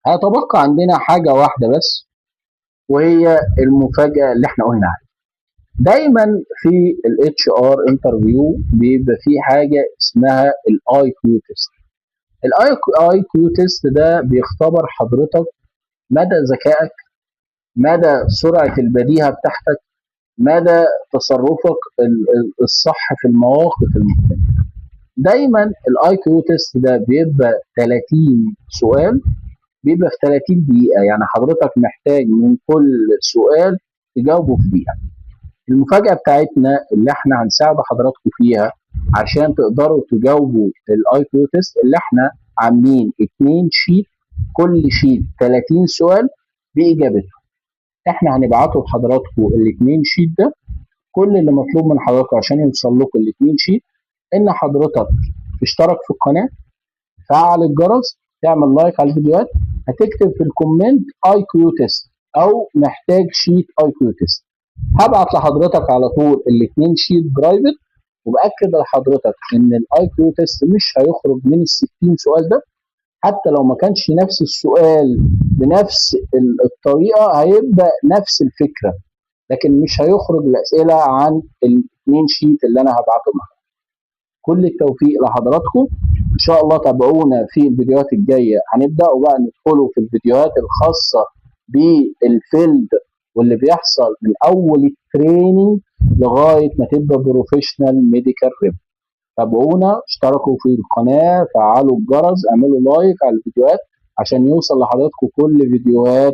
هيتبقى عندنا حاجة واحدة بس، وهي المفاجأة اللي احنا قلنا عليها. دايما في الاتش ار انترفيو بيبقى في حاجة اسمها الاي كيو تيست. الاي كيو تيست ده بيختبر حضرتك مدى ذكائك، مدى سرعة البديهة بتاعتك، مدى تصرفك الصح في المواقف المختلفة. دايما الاي كيو تيست ده بيبقى 30 سؤال، بيبقى في 30 دقيقة، يعني حضرتك محتاج من كل سؤال تجاوبه في دقيقة. المفاجأة بتاعتنا اللي احنا هنساعد حضراتكم فيها عشان تقدروا تجاوبوا الاي كيو تيست، اللي احنا عاملين 2 شيت، كل شيت 30 سؤال بإجابته. احنا هنبعته لحضراتكم ال2 شيت ده. كل اللي مطلوب من حضراتكم عشان يوصل لكم ال2 شيت ان حضرتك تشترك في القناة، تفعل الجرس، تعمل لايك على الفيديوهات، هتكتب في الكومنت اي كيو تيست او محتاج شيت اي كيو تيست. هبعت لحضرتك على طول ال2 شيت برايفت، وباكد لحضرتك ان الاي كيو تيست مش هيخرج من ال60 سؤال ده. حتى لو ما كانش نفس السؤال بنفس الطريقه هيبقى نفس الفكره، لكن مش هيخرج الاسئله عن ال2 شيت اللي انا هبعته معاك. كل التوفيق لحضراتكم، ان شاء الله تابعونا في الفيديوهات الجايه. هنبداوا بقى ندخلوا في الفيديوهات الخاصه بالفيلد واللي بيحصل من اول التريننج لغايه ما تبقى بروفيشنال ميديكال ريب. تابعونا، اشتركوا في القناه، فعلوا الجرس، اعملوا لايك على الفيديوهات عشان يوصل لحضراتكم كل فيديوهات